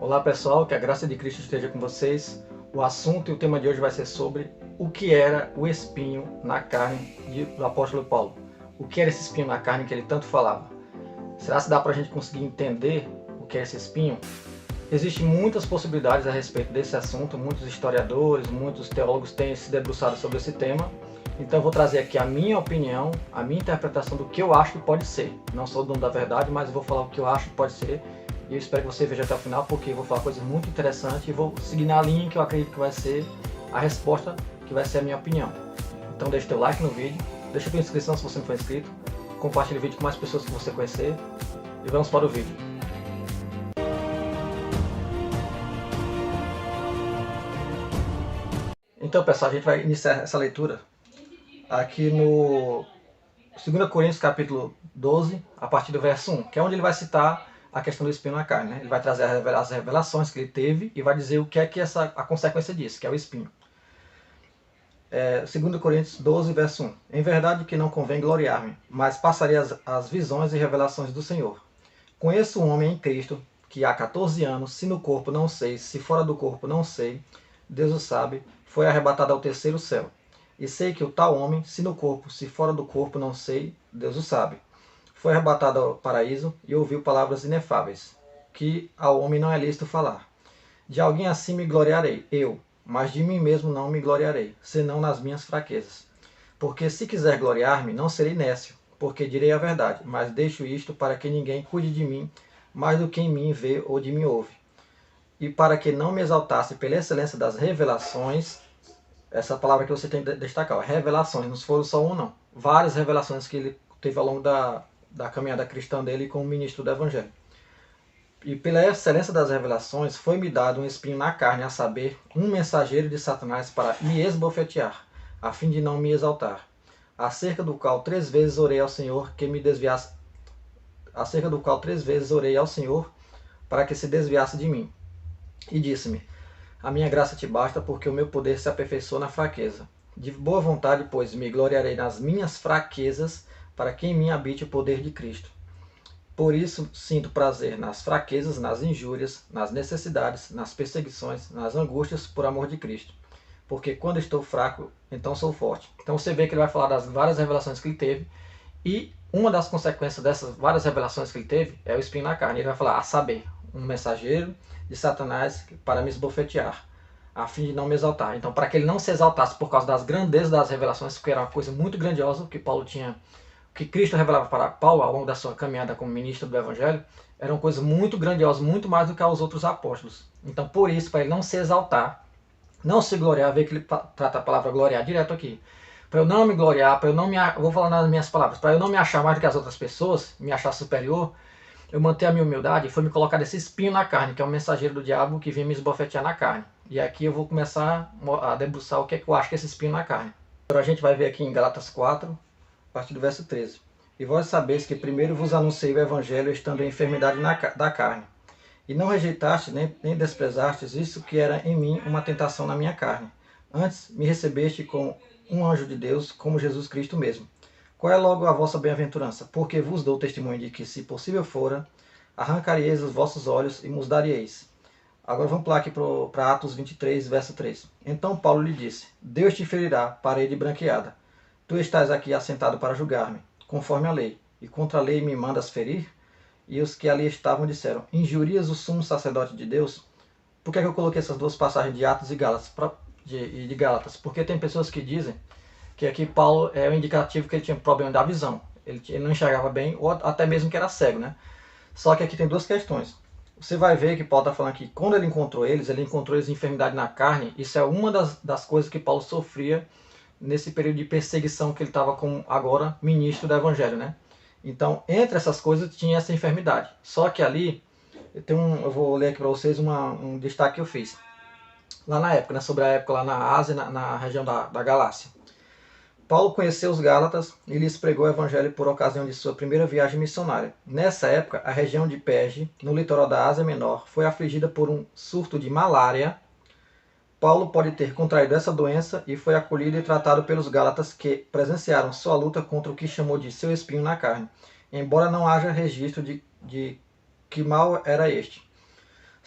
Olá pessoal, que a graça de Cristo esteja com vocês. O assunto e o tema de hoje vai ser sobre o que era o espinho na carne do apóstolo Paulo. O que era esse espinho na carne que ele tanto falava? Será que dá para a gente conseguir entender o que é esse espinho? Existem muitas possibilidades a respeito desse assunto, muitos historiadores, muitos teólogos têm se debruçado sobre esse tema. Então eu vou trazer aqui a minha opinião, a minha interpretação do que eu acho que pode ser. Não sou o dono da verdade, mas eu vou falar o que eu acho que pode ser. E eu espero que você veja até o final, porque eu vou falar coisas muito interessantes e vou seguir na linha que eu acredito que vai ser a resposta, que vai ser a minha opinião. Então deixa teu like no vídeo, deixa tua inscrição se você não for inscrito, compartilhe o vídeo com mais pessoas que você conhecer e vamos para o vídeo. Então pessoal, a gente vai iniciar essa leitura aqui no 2 Coríntios capítulo 12, a partir do verso 1, que é onde ele vai citar a questão do espinho na carne, né? Ele vai trazer as revelações que ele teve e vai dizer o que é que a consequência disso, que é o espinho. 2 Coríntios 12, verso 1. Em verdade que não convém gloriar-me, mas passarei as visões e revelações do Senhor. Conheço um homem em Cristo que há 14 anos, se no corpo não sei, se fora do corpo não sei, Deus o sabe, foi arrebatado ao terceiro céu. E sei que o tal homem, se no corpo, se fora do corpo não sei, Deus o sabe, foi arrebatado ao paraíso e ouviu palavras inefáveis, que ao homem não é lícito falar. De alguém assim me gloriarei, eu, mas de mim mesmo não me gloriarei, senão nas minhas fraquezas. Porque se quiser gloriar-me, não serei nécio, porque direi a verdade, mas deixo isto para que ninguém cuide de mim mais do que em mim vê ou de mim ouve. E para que não me exaltasse pela excelência das revelações, essa palavra que você tem que destacar, revelações, não foram só uma não, várias revelações que ele teve ao longo da caminhada cristã dele como ministro do Evangelho. E pela excelência das revelações foi-me dado um espinho na carne, a saber, um mensageiro de Satanás para me esbofetear, a fim de não me exaltar. Acerca do qual 3 vezes orei ao Senhor que me desviasse, acerca do qual 3 vezes orei ao Senhor para que se desviasse de mim. E disse-me: a minha graça te basta, porque o meu poder se aperfeiçoa na fraqueza. De boa vontade, pois, me gloriarei nas minhas fraquezas, para que em mim habite o poder de Cristo. Por isso sinto prazer nas fraquezas, nas injúrias, nas necessidades, nas perseguições, nas angústias, por amor de Cristo. Porque quando estou fraco, então sou forte. Então você vê que ele vai falar das várias revelações que ele teve, e uma das consequências dessas várias revelações que ele teve é o espinho na carne. Ele vai falar, a saber, um mensageiro de Satanás para me esbofetear, a fim de não me exaltar. Então, para que ele não se exaltasse por causa das grandezas das revelações, porque era uma coisa muito grandiosa que Paulo tinha, que Cristo revelava para Paulo ao longo da sua caminhada como ministro do Evangelho, era uma coisa muito grandiosa, muito mais do que aos outros apóstolos. Então, por isso, para ele não se exaltar, não se gloriar, ver que ele trata a palavra gloriar direto aqui, para eu não me gloriar, para eu não me, vou falar nas minhas palavras, para eu não me achar mais do que as outras pessoas, me achar superior, eu manter a minha humildade, foi me colocar esse espinho na carne, que é um mensageiro do diabo que vem me esbofetear na carne. E aqui eu vou começar a debruçar o que é que eu acho que é esse espinho na carne. Agora a gente vai ver aqui em Gálatas 4, a partir do verso 13. E vós sabeis que primeiro vos anunciei o Evangelho estando em enfermidade da carne. E não rejeitaste nem desprezastes isso que era em mim uma tentação na minha carne. Antes me recebeste como um anjo de Deus, como Jesus Cristo mesmo. Qual é logo a vossa bem-aventurança? Porque vos dou testemunho de que, se possível fora, arrancaríeis os vossos olhos e nos daríeis. Agora vamos lá aqui para Atos 23, verso 3. Então Paulo lhe disse: Deus te ferirá, parede branqueada. Tu estás aqui assentado para julgar-me, conforme a lei, e contra a lei me mandas ferir? E os que ali estavam disseram: Injurias o sumo sacerdote de Deus? Por que eu coloquei essas duas passagens de Atos e de Gálatas? Porque tem pessoas que dizem que aqui Paulo é o indicativo que ele tinha problema da visão. Ele não enxergava bem, ou até mesmo que era cego, né? Só que aqui tem duas questões. Você vai ver que Paulo está falando que quando ele encontrou eles em enfermidade na carne. Isso é uma das coisas que Paulo sofria nesse período de perseguição que ele estava como agora ministro do Evangelho, né? Então, entre essas coisas tinha essa enfermidade. Só que ali, eu vou ler aqui para vocês um destaque que eu fiz. Lá na época, né, sobre a época lá na Ásia, na região da Galácia. Paulo conheceu os Gálatas e lhes pregou o Evangelho por ocasião de sua primeira viagem missionária. Nessa época, a região de Perge, no litoral da Ásia Menor, foi afligida por um surto de malária. Paulo pode ter contraído essa doença e foi acolhido e tratado pelos Gálatas, que presenciaram sua luta contra o que chamou de seu espinho na carne, embora não haja registro de que mal era este.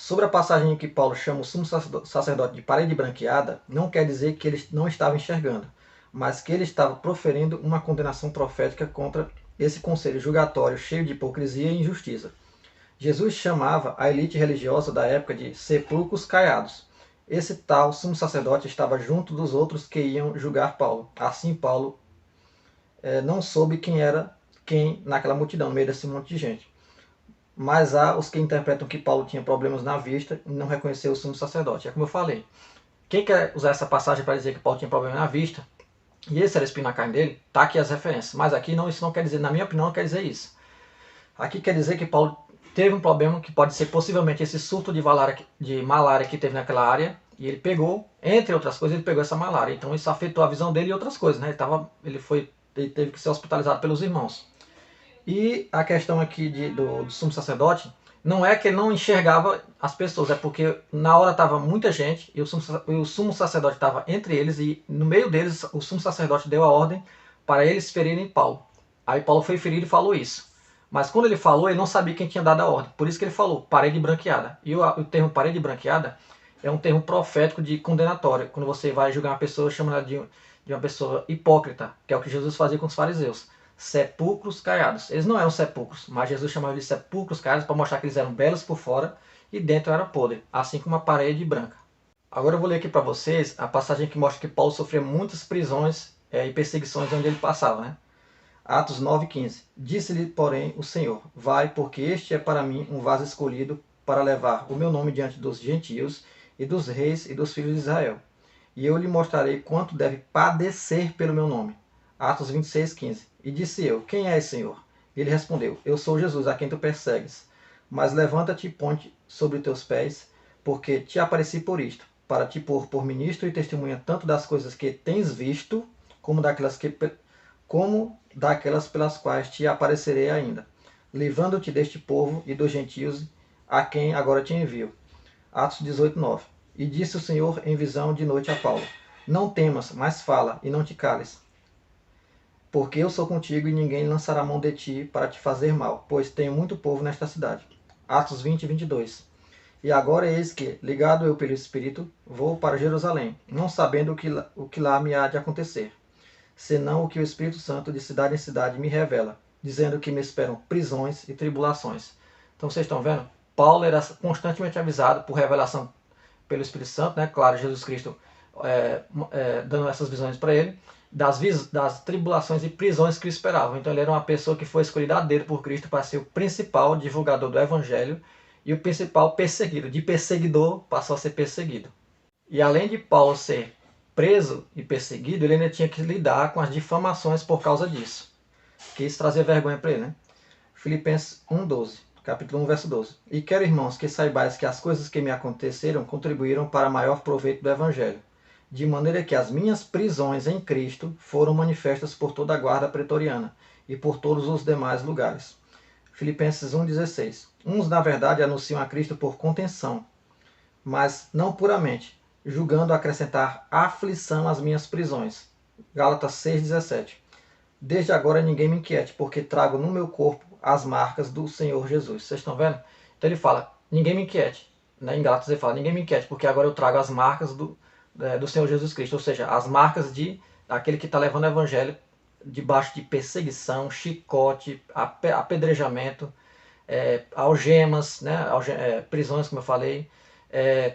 Sobre a passagem em que Paulo chama o sumo sacerdote de parede branqueada, não quer dizer que ele não estava enxergando, mas que ele estava proferindo uma condenação profética contra esse conselho julgatório cheio de hipocrisia e injustiça. Jesus chamava a elite religiosa da época de sepulcros caiados. Esse tal sumo sacerdote estava junto dos outros que iam julgar Paulo. Assim, Paulo não soube quem era quem naquela multidão, no meio desse monte de gente. Mas há os que interpretam que Paulo tinha problemas na vista e não reconheceu o sumo sacerdote. É como eu falei. Quem quer usar essa passagem para dizer que Paulo tinha problema na vista, e esse era espinho na carne dele, tá aqui as referências. Mas aqui não, isso não quer dizer, na minha opinião, não quer dizer isso. Aqui quer dizer que Paulo teve um problema que pode ser possivelmente esse surto de malária que teve naquela área, e ele pegou, entre outras coisas, ele pegou essa malária. Então isso afetou a visão dele e outras coisas, né? Ele teve que ser hospitalizado pelos irmãos. E a questão aqui do sumo sacerdote não é que ele não enxergava as pessoas, é porque na hora estava muita gente e o sumo sacerdote estava entre eles e no meio deles o sumo sacerdote deu a ordem para eles ferirem Paulo. Aí Paulo foi ferido e falou isso. Mas quando ele falou, ele não sabia quem tinha dado a ordem. Por isso que ele falou parede branqueada. E o termo parede branqueada é um termo profético de condenatório. Quando você vai julgar uma pessoa, chama ela de uma pessoa hipócrita, que é o que Jesus fazia com os fariseus. Sepulcros caiados. Eles não eram sepulcros, mas Jesus chamava de sepulcros caiados para mostrar que eles eram belos por fora e dentro era podre, assim como uma parede branca. Agora eu vou ler aqui para vocês a passagem que mostra que Paulo sofreu muitas prisões e perseguições onde ele passava, né? Atos 9,15. Disse-lhe, porém, o Senhor: vai, porque este é para mim um vaso escolhido para levar o meu nome diante dos gentios e dos reis e dos filhos de Israel. E eu lhe mostrarei quanto deve padecer pelo meu nome. Atos 26,15. E disse eu: quem és, Senhor? Ele respondeu: eu sou Jesus, a quem tu persegues. Mas levanta-te e põe-te sobre teus pés, porque te apareci por isto, para te pôr por ministro e testemunha tanto das coisas que tens visto, como daquelas pelas quais te aparecerei ainda, livrando-te deste povo e dos gentios, a quem agora te envio. Atos 18,9. E disse o Senhor em visão de noite a Paulo: não temas, mas fala, e não te cales, porque eu sou contigo e ninguém lançará mão de ti para te fazer mal, pois tenho muito povo nesta cidade. Atos 20:22. E agora eis que, ligado eu pelo Espírito, vou para Jerusalém, não sabendo o que lá me há de acontecer, senão o que o Espírito Santo de cidade em cidade me revela, dizendo que me esperam prisões e tribulações. Então vocês estão vendo? Paulo era constantemente avisado por revelação pelo Espírito Santo, né? Claro, Jesus Cristo dando essas visões para ele, das tribulações e prisões que o esperavam. Então ele era uma pessoa que foi escolhida a dedo por Cristo para ser o principal divulgador do Evangelho e o principal perseguido. De perseguidor passou a ser perseguido. E além de Paulo ser preso e perseguido, ele ainda tinha que lidar com as difamações por causa disso. Que isso trazia vergonha para ele, né? Filipenses 1:12, capítulo 1, verso 12. E quero, irmãos, que saibais que as coisas que me aconteceram contribuíram para maior proveito do Evangelho, de maneira que as minhas prisões em Cristo foram manifestas por toda a guarda pretoriana e por todos os demais lugares. Filipenses 1:16. Uns, na verdade, anunciam a Cristo por contenção, mas não puramente, julgando acrescentar aflição às minhas prisões. Gálatas 6:17. Desde agora ninguém me inquiete, porque trago no meu corpo as marcas do Senhor Jesus. Vocês estão vendo? Então ele fala, ninguém me inquiete. Em Gálatas ele fala, ninguém me inquiete, porque agora eu trago as marcas do Senhor Jesus Cristo, ou seja, as marcas de aquele que está levando o Evangelho debaixo de perseguição, chicote, apedrejamento, algemas, né, prisões, como eu falei,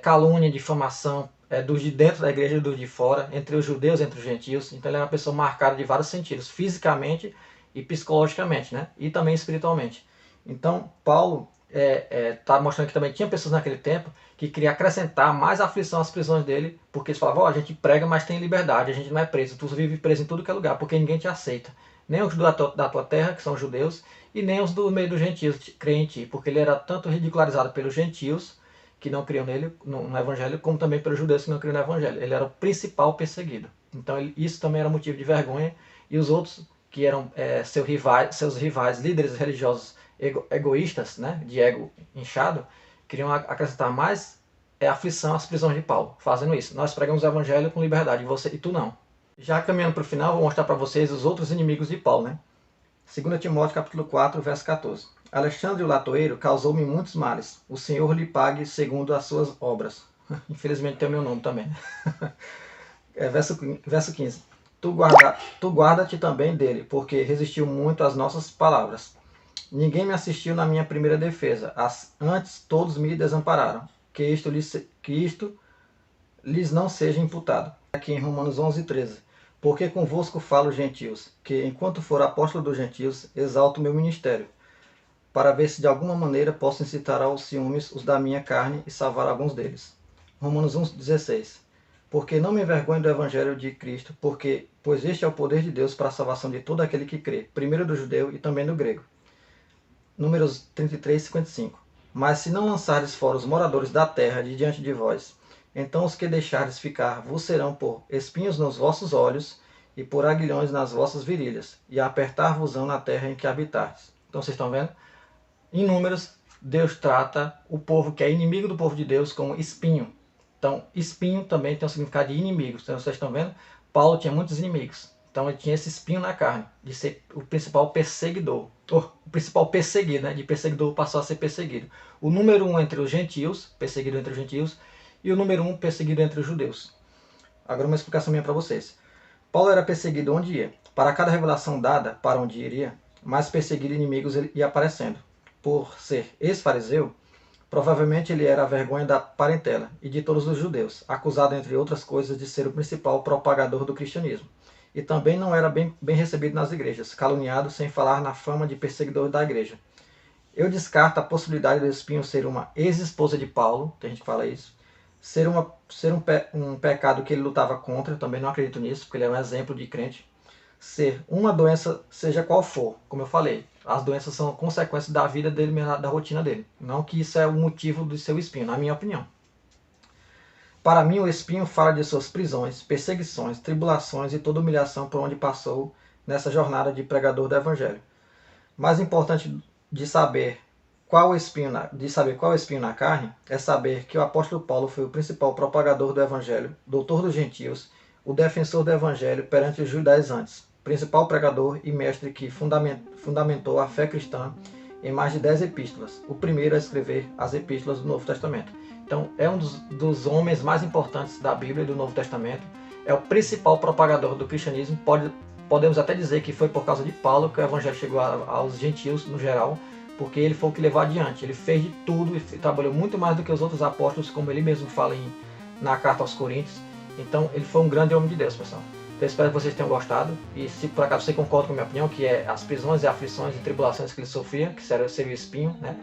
calúnia, difamação, dos de dentro da igreja e dos de fora, entre os judeus e entre os gentios. Então ele é uma pessoa marcada de vários sentidos, fisicamente e psicologicamente, né, e também espiritualmente. Então Paulo está mostrando que também tinha pessoas naquele tempo que queriam acrescentar mais aflição às prisões dele, porque eles falavam, a gente prega, mas tem liberdade, a gente não é preso, tu vive preso em tudo que é lugar, porque ninguém te aceita. Nem os da tua terra, que são judeus, e nem os do meio dos gentios creem em ti, porque ele era tanto ridicularizado pelos gentios, que não criam nele, no Evangelho, como também pelos judeus que não criam no Evangelho. Ele era o principal perseguido. Então isso também era motivo de vergonha, e os outros, que eram seus rivais, líderes religiosos egoístas, né, de ego inchado, queriam acrescentar mais aflição às prisões de Paulo, fazendo isso. Nós pregamos o Evangelho com liberdade, e tu não. Já caminhando para o final, vou mostrar para vocês os outros inimigos de Paulo, né? 2 Timóteo capítulo 4, verso 14. Alexandre o latoeiro causou-me muitos males. O Senhor lhe pague segundo as suas obras. Infelizmente tem o meu nome também. Verso 15. Tu guarda-te também dele, porque resistiu muito às nossas palavras. Ninguém me assistiu na minha primeira defesa. Antes todos me desampararam. Que isto lhes não seja imputado. Aqui em Romanos 11:13. Porque convosco falo, gentios, que enquanto for apóstolo dos gentios, exalto o meu ministério, para ver se de alguma maneira posso incitar aos ciúmes os da minha carne e salvar alguns deles. Romanos 1:16. Porque não me envergonho do evangelho de Cristo, pois este é o poder de Deus para a salvação de todo aquele que crê, primeiro do judeu e também do grego. Números 33:55. Mas se não lançardes fora os moradores da terra de diante de vós, então os que deixardes ficar vos serão por espinhos nos vossos olhos e por aguilhões nas vossas virilhas, e apertar-vos-ão na terra em que habitardes. Então vocês estão vendo? Em Números, Deus trata o povo que é inimigo do povo de Deus como espinho. Então, espinho também tem o significado de inimigos. Então, vocês estão vendo? Paulo tinha muitos inimigos. Então, ele tinha esse espinho na carne, de ser o principal perseguidor. O principal perseguido, né? De perseguidor passou a ser perseguido. O número 1 entre os gentios, perseguido entre os gentios, e o número 1 perseguido entre os judeus. Agora uma explicação minha para vocês. Paulo era perseguido onde ia. Para cada revelação dada para onde iria, mais perseguido inimigos ia aparecendo. Por ser ex-fariseu, provavelmente ele era a vergonha da parentela e de todos os judeus, acusado, entre outras coisas, de ser o principal propagador do cristianismo. E também não era bem recebido nas igrejas, caluniado, sem falar na fama de perseguidor da igreja. Eu descarto a possibilidade do espinho ser uma ex-esposa de Paulo, tem gente que fala isso, ser um pecado que ele lutava contra, também não acredito nisso, porque ele é um exemplo de crente. Ser uma doença, seja qual for, como eu falei, as doenças são consequências da vida dele, da rotina dele. Não que isso é o motivo do seu espinho, na minha opinião. Para mim, o espinho fala de suas prisões, perseguições, tribulações e toda humilhação por onde passou nessa jornada de pregador do Evangelho. Mais importante de saber qual o espinho na carne é saber que o apóstolo Paulo foi o principal propagador do Evangelho, doutor dos gentios, o defensor do Evangelho perante os judaizantes, principal pregador e mestre que fundamentou a fé cristã em mais de 10 epístolas, o primeiro a escrever as epístolas do Novo Testamento. Então, é um dos homens mais importantes da Bíblia e do Novo Testamento, é o principal propagador do cristianismo. Podemos até dizer que foi por causa de Paulo que o Evangelho chegou aos gentios no geral, porque ele foi o que levou adiante. Ele fez de tudo e trabalhou muito mais do que os outros apóstolos, como ele mesmo fala na carta aos Coríntios. Então, ele foi um grande homem de Deus, pessoal. Então, eu espero que vocês tenham gostado. E se por acaso você concorda com a minha opinião, que é as prisões e aflições e tribulações que ele sofria, que seria o espinho, né?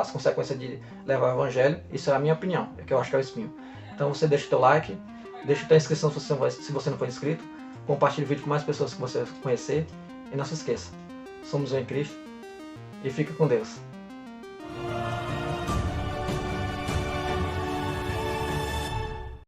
As consequências de levar o Evangelho, isso é a minha opinião, é que eu acho que é o espinho. Então, você deixa o teu like, deixa a tua inscrição se você não for inscrito, compartilhe o vídeo com mais pessoas que você conhecer. E não se esqueça, somos um em Cristo. E fica com Deus.